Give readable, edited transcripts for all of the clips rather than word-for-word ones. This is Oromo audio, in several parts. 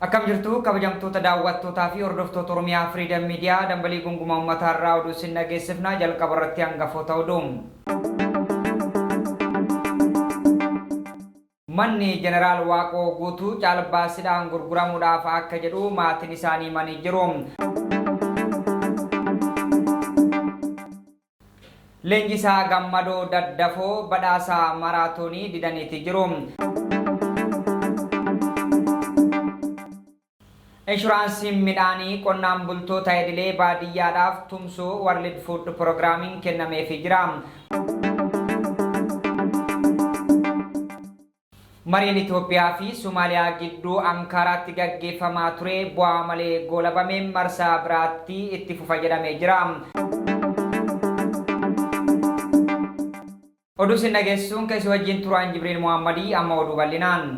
Akkam jirtu kabajamtoota daawwattootaa fi hordoftoota Oromiyaa Freedom Media dambalii gungumaa uummataa irraa oduu isin dhageessifnaa jalqaba irratti hangafoota oduun. Manni Jeneraal Waaqoo guutuu caalbaasiidhaan gurguramuudhaaf akka jedhu maatiin isaanii himanii jiru. Leenjisaa Gammadoo Daddafoo badhaasa maraatoonii didaniiti jiru. Inshuraansiin midhaanii qonnaan bultoota idilee baadiyyaadhaaf tumsuu World Food Programming kennameefii jira. Mariin Itoophiyaa fi Somaaliyaa gidduu Ankaraatti gaggeeffamaa ture bu'aa malee goolabame marsaa biraatti itti fufa jedhamee jira. Oduu isin dhageessuun keessi wajjin turaan Jibriil Muhammadii amma oduu bal'inaan.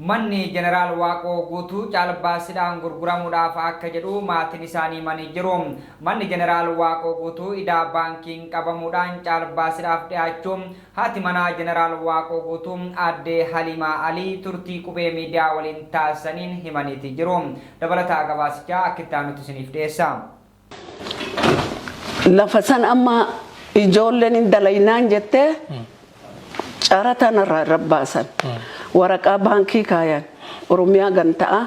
Manni Jeneraal Waaqoo guutuu caalbaasiidhaan gurguramuudhaaf akka jedhu maatiin isaanii himanii jiru. Manni Jeneraal Waaqoo guutuu idaa baankiin qabamuudhaan caalbaasiidhaaf dhiyaachuun haati manaa Jeneraal Waaqoo guutuu aadde Halimaa Alii turtii qubee miidiyaa waliin taasisaniin himaniiti jiru. Dabalataa gabaasichaa akka itti aanutti isiniif dhiyeessa. Lafa san amma ijoolleen hin dalaynaan jettee caratan irraa rabbaasan. Waraqaa baankii kaayan Oromiyaa ganta'a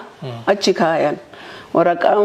achi kaayan waraqaa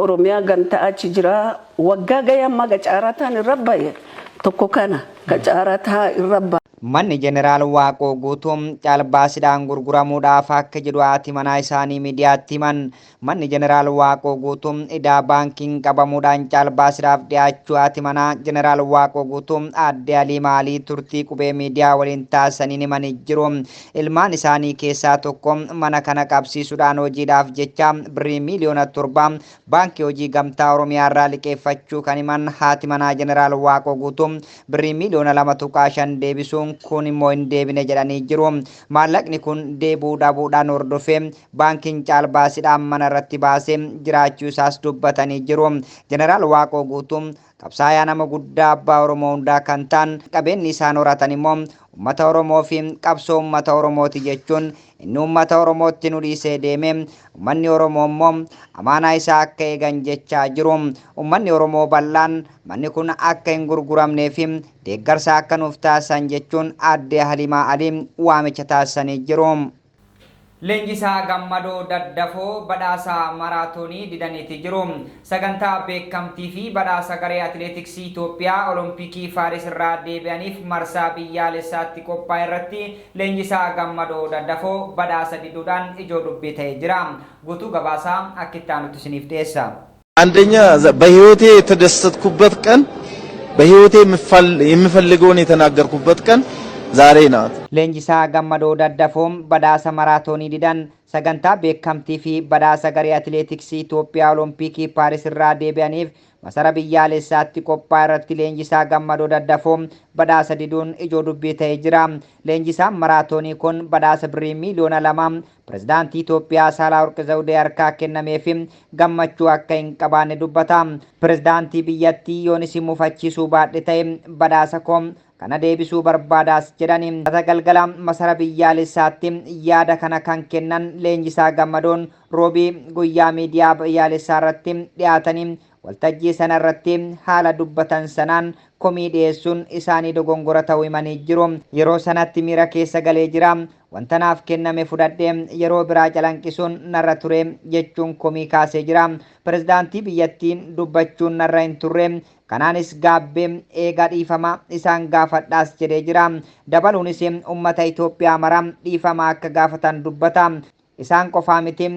Oromiyaa ganta'a achi jira waggaa gayamma gacaarataan irra baye tokko kana gacaarataa irra baye. Manni Jeneraal Waaqoo guutuun caalbaasiidhaan gurguramuudhaaf akka jedhu haati manaa isaanii miidiyaatti himan. Manni Jeneraal Waaqoo guutuun idaa baankiin qabamuudhaan caalbaasiidhaaf dhiyaachuu haati manaa Jeneraal Waaqoo guutuun aadde Halimaa Alii turtii qubee miidiyaa waliin taasisaniin himanii jiru. Ilmaan isaanii keessaa tokko mana kana qabsiisuudhaan hojiidhaaf jecha birrii miliyoona 7 baankii hojii gamtaa Oromiyaa irraa liqeeffachuu kan himan haati manaa Jeneraal Waaqoo guutuun birrii miliyoona 2.5 deebisuun kun immoo hin deebine jedhanii jiru. Maallaqni kun deebuu dhabuudhaan hordofee baankiin caalbaasiidhaan mana irratti baasee jiraachuu isaas dubbatanii jiru. Jeneraal Waaqoo guutuun qabsaayaa nama guddaa abbaa Oromoo hundaa kan ta'an qabeenyi isaan horatan immoo uummata Oromoo fi qabsoo uummata Oromooti jechuun inni uummata Oromootti nu dhiisee deeme uummanni Oromoo immoo amaanaa isaa akka eegan jechaa jiru. Uummanni Oromoo bal'aan manni kun akka hin gurguramnee fi deeggarsa akka nuuf taasisan jechuun aadde Halimaa Alii waamicha taasisanii jiru. Leenjisaa Gammadoo Daddafoo badhaasa maraatoonii didaniiti jiru. Sagantaa beekamtii fi badhaasa garee atileetiksii Itoophiyaa Olompikii Faaris irraa deebi'aniif marsaa biyyaalessaatti qophaa'e irratti leenjisaa Gammadoo Daddafoo badhaasa diduudhaan ijoo dubbii ta'ee jira. Guutuu gabaasaa akka itti aanutti isiniif dhiyeessa. አንደኛ በህይወቴ የተደሰትኩበት ቀን በህይወቴ የምፈልገውን የተናገርኩበት ቀን ዛሬ ናት። Leenjisaa Gammadoo Daddafoon badhaasa maraatoonii didan sagantaa beekamtii fi badhaasa garee atileetiksii Itoophiyaa Olompikii Paaris irraa deebi'aniif masara biyyaalessaatti qophaa'e irratti leenjisaa Gammadoo Daddafoon badhaasa diduun ijoo dubbii ta'ee jira. Leenjisaan maraatoonii kun badhaasa birrii miliyoona 2 pirezidaantii Itoophiyaa Saahilawarq Zawudee harkaa kennameef gammachuu akka hin qabaanne dubbata. Pirezidaantii biyyattii yoonis mufachiisuu baadhe ta'e badhaasa koo kana deebisuu barbaadaas jedhani. Galgala masara biyyaalessaatti yaada kana kan kennan leenjisaa Gammadoon roobii guyyaa miidiyaa biyyaalessaa irratti dhiyaatanii waltajjii sana irratti haala dubbatan sanaan komii dhiyeessuun isaanii dogongora ta'uu himanii jiru. Yeroo sanatti miira keessa galee jira. Wanta naaf kenname fudhadhee yeroo biraa calanqisuun narra ture jechuun komii kaasee jira. Pirezidaantii biyyattiin dubbachuun narra hin turre. Kanaanis gaabbee eegaa dhiifama isaan gaafadhaas jedhee jira. Dabaluunis uummata Itoophiyaa mara dhiifama akka gaafatan dubbata. Isaan qofaa miti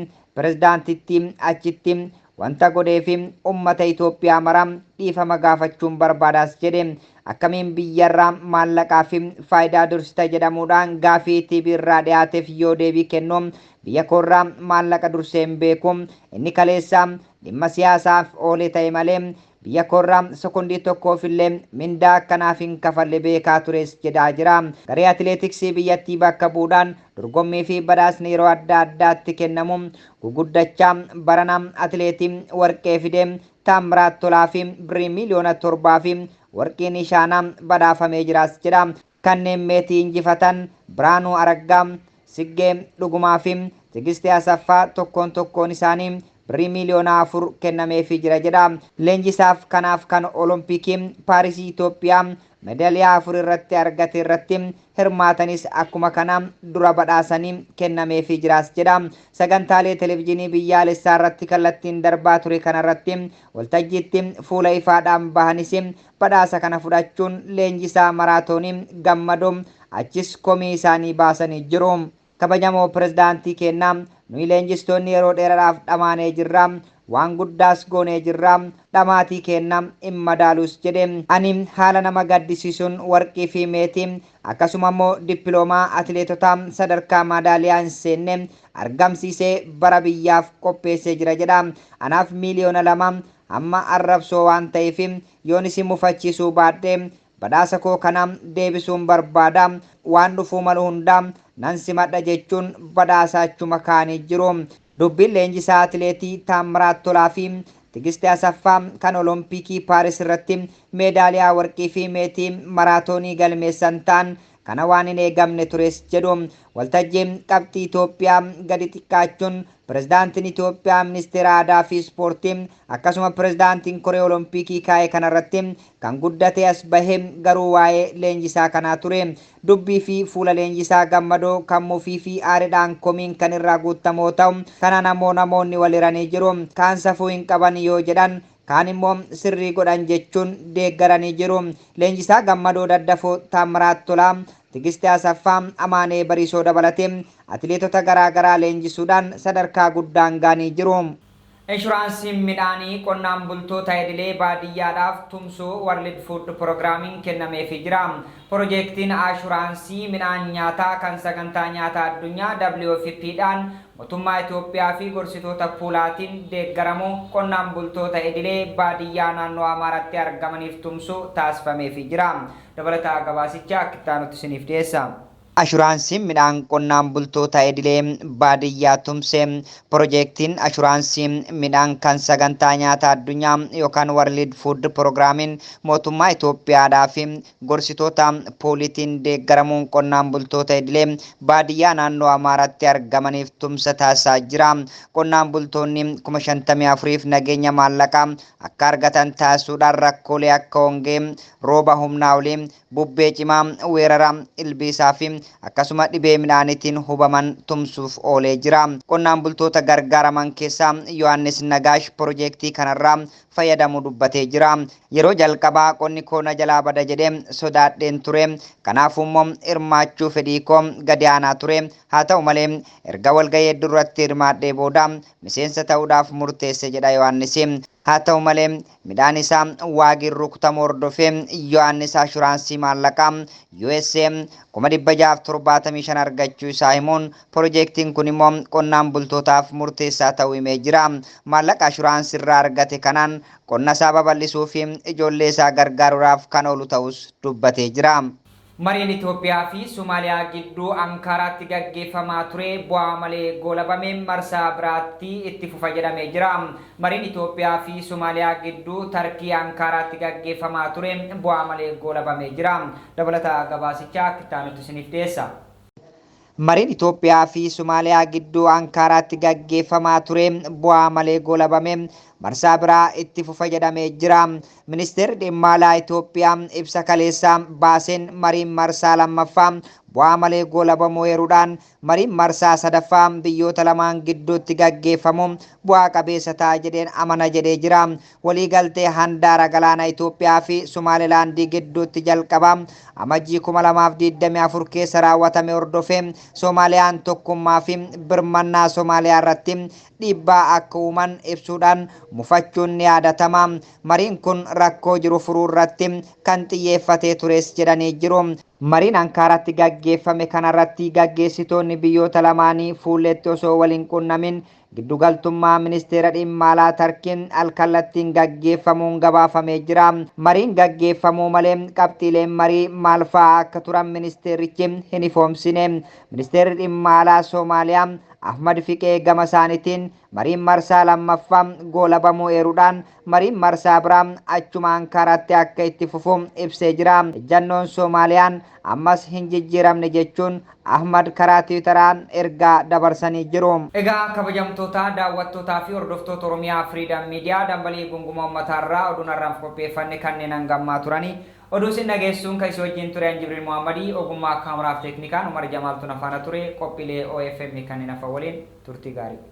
pirezidaantitti achitti wanta godheefi uummata Itoophiyaa mara dhiifama gaafachuun barbaadaas jedhe. Akkamiin biyyarraa maallaqaa fi faayidaa dursita jedhamuudhaan gaafii TV irraa dhiyaateef yoo deebii kennu biyya koorraa maallaqa dursee hin beeku. Inni kaleessa dhimma siyaasaaf oolee ta'e malee biyya koorraa sekondii tokkoof illee mindaa akkanaaf hin kafalle beekaa tures jedhaa jira. Garee atileetiksii biyyattii bakka bu'uudhaan dorgommii fi badhaasni yeroo adda addaatti kennamu guguddachaa barana atileetii warqee fide Taamiraat Tolaa fi birrii miliyoona 7 fi warqii nishaanaa badhaafamee jiraas jedha. Kanneen meetii injifatan Biraanuu Araggaa, Siggee Dhugumaa fi Tigistee Asaffaa tokkoon isaanii birrii miliyoona 4 kennameefii jira jedha. Leenjisaaf kanaaf kan Olompikii Paarisii Itoophiyaa medaaliyaa 4 irratti argate irratti hirmaatanis akkuma kana dura badhaasanii kennameefii jiraas jedha. Sagantaalee televezyiinii biyyaalessaa irratti kallattiin darbaa ture kanarratti waltajjiitti fuula ifaadhaan bahanis badhaasa kana fudhachuun leenjisaa maraatoonii Gammadoo achis komii isaanii baasanii jiru. Kabajamoo pirezidaantii keenyaa nuyi leenjistoonni yeroo dheeraadhaaf dhamaanee jirra, waan guddaas goonee jirra, dhamaatii keenna hin madaalus jedhe. Ani haala nama gaddisiisuun warqii fi meetii akkasuma immoo dippiloomaa atileetotaa sadarkaa madaaliyaa hin seenne argamsiisee bara biyyaaf qopheessee jira jedha. Anaaf miliyoona 2 amma arrabsoo waan ta'eef yoon isin mufachiisuu baadhee badhaasa koo kana deebisuun barbaada, waan dhufuu malu hundaa nan simadha jechuun badhaasa achuma kaanii jiru. Dubbiin leenjisaa atileetii Taamiraat Tolaa fi Tigistee Asaffaa kan Olompikii Paaris irratti meedaaliyaa warqii fi meetii maraatoonii galmeessan ta'an kana waan hin eegamne tures jedhu. Waltajjiin qabxii Itoophiyaa gadi xiqqaachuun pirezidaantiin Itoophiyaa ministeera aadaa fi ispoortii akkasuma pirezidaantiin koree olompikii kaa'e kanarratti kan guddate as bahee garuu waa'ee leenjisaa kanaa ture. Dubbii fi fuula leenjisaa Gammadoo kan mufii fi aariidhaan komiin kan irraa guutamoo ta'u kana namoonni waliranii jiru. Kaan safuu hin qaban yoo jedhan kaan immoo sirrii godhan jechuun deeggaranii jiru. Leenjisaa Gammadoo Daddafoo Taamiraat Tolaa Tigistee Asaffaa Amaanee Bariisoo dabalatee atileetota garaagaraa leenjisuudhaan sadarkaa guddaan gaanii jiru. Inshuraansiin midhaanii qonnaan bultoota idilee baadiyyaadhaaf tumsuu World Food Programming kennameefii jira. Piroojeektiin inshuraansii midhaan nyaataa kan sagantaa nyaataa addunyaa WFP'dhaan mootummaa Itoophiyaa fi gorsitoota puulaatiin deeggaramu qonnaan bultoota idilee baadiyyaa naannoo Amaaraatti argamaniif tumsuu taasifameefii jira. Dabalataa gabaasicha akka itti aanutti isiniif dhiyeessa. Inshuraansiin midhaan qonnaan bultoota idilee baadiyyaa tumse. Piroojeektiin inshuraansii midhaan kan sagantaa nyaataa addunyaa yookaan World Food Programming mootummaa Itoophiyaadhaa fi gorsitoota puuliitiin deeggaramuun qonnaan bultoota idilee baadiyyaa naannoo Amaaraatti argamaniif tumsa taasisaa jira. Qonnaan bultoonni 54,000 nageenya maallaqaa akka argatan taasisuudhaan rakkoolee akka hongee, rooba humnaa olii, bubbee cimaa, weerara ilbiisaa fi akkasuma dhibee midhaaniitiin hubaman tumsuuf oolee jira. Qonnaan bultoota gargaaraman keessaa Yohaannis Nagaash piroojeektii kanarraa fayyadamuu dubbatee jira. Yeroo jalqabaa qonni koo na jalaa bada jedhee sodaadheen ture. Kanaafuu immoo hirmaachuu fedhii koo gadi aanaa ture. Haa ta'u malee erga walgahii duratti hirmaadhee booda miseensa ta'uudhaaf murteesse jedha Yohaannis. Haa ta'u malee midhaan isaa waagiin rukutamu hordofee Yohaannis inshuraansii maallaqaa USA 675 argachuu isaa himuun piroojeektiin kun immoo qonnaan bultootaaf murteessaa ta'uu himee jira. Maallaqa inshuraansii irraa argate kanaan qonna isaa babal'isuu fi ijoollee isaa gargaaruudhaaf kan oolu ta'us dubbatee jira. Mariin Itoophiyaa fi Somaaliyaa gidduu Ankaaraatti gaggeeffamaa ture bu'aa malee goolabamee marsaa biraatti itti fufa jedhamee jira. Mariin Itoophiyaa fi Somaaliyaa gidduu Tarkii Ankaaraatti gaggeeffamaa ture bu'aa malee goolabamee jira. Dabalataa gabaasichaa akka itti aanutti isiniif dhiyeessa. Mariin Itoophiyaa fi Somaaliyaa gidduu Ankaaraatti gaggeeffamaa ture bu'aa malee goolabamee marsaa biraa itti fufa jedhamee jira. Ministeerri dhimma alaa Itoophiyaa ibsa kaleessaa baaseen mariin marsaa lammaffaa bu'aa malee goolabamuu eeruudhaan mariin marsaa sadaffaa biyyoota lamaan gidduutti gaggeeffamu bu'aa qabeessa ta'a jedheen amana jedhee jira. Waliigaltee handaara galaana Itoophiyaa fi Somaalilaandii gidduutti jalqaba amajjii 2024 keessa raawwatame hordofee Soomaaliyaan tokkummaa fi birmannaa Soomaaliyaa irratti dhiibbaa akka uuman ibsuudhaan mufachuun ni yaadatama. Mariin kun rakkoo jiru furuu irratti kan xiyyeeffatee tures jedhanii jiru. Mariin Ankaaraatti gaggeeffame kanarratti gaggeessitoonni biyyoota lamaanii fuulletti osoo waliin qunnamin giddugaltummaa ministeera dhimma alaa Tarkiin alkallattiin gaggeeffamuun gabaafamee jira. Mariin gaggeeffamuu malee qabxiileen marii maal fa'aa akka turan ministeerichi hin ifoomsine. Ministeerri dhimma alaa Soomaaliyaa Ahmad Fiqee gama isaaniitiin mariin marsaa lammaffaa goolabamuu eeruudhaan mariin marsaa biraa achuma Ankaraatti akka itti fufu ibsee jira. Ejjannoon Soomaaliyaan ammas hin jijjiiramne jechuun Ahmad karaa Tiwiitaraan ergaa dabarsanii jiru. Egaa kabajamtoota daawwattootaa fi hordoftoota Oromiyaa Freedom Media dambalii gunguma uummatarraa oduun har'aaf qopheeffanne kanneen hangammaa turanii oduu sin dhageessuun kan isin wajjin ture Jibriil Muhammadii ogummaa kaameraaf teeknikaan Umar Jamaaltu nafaana ture qophiilee OFM kanneen hafa waliin turtii gaarii.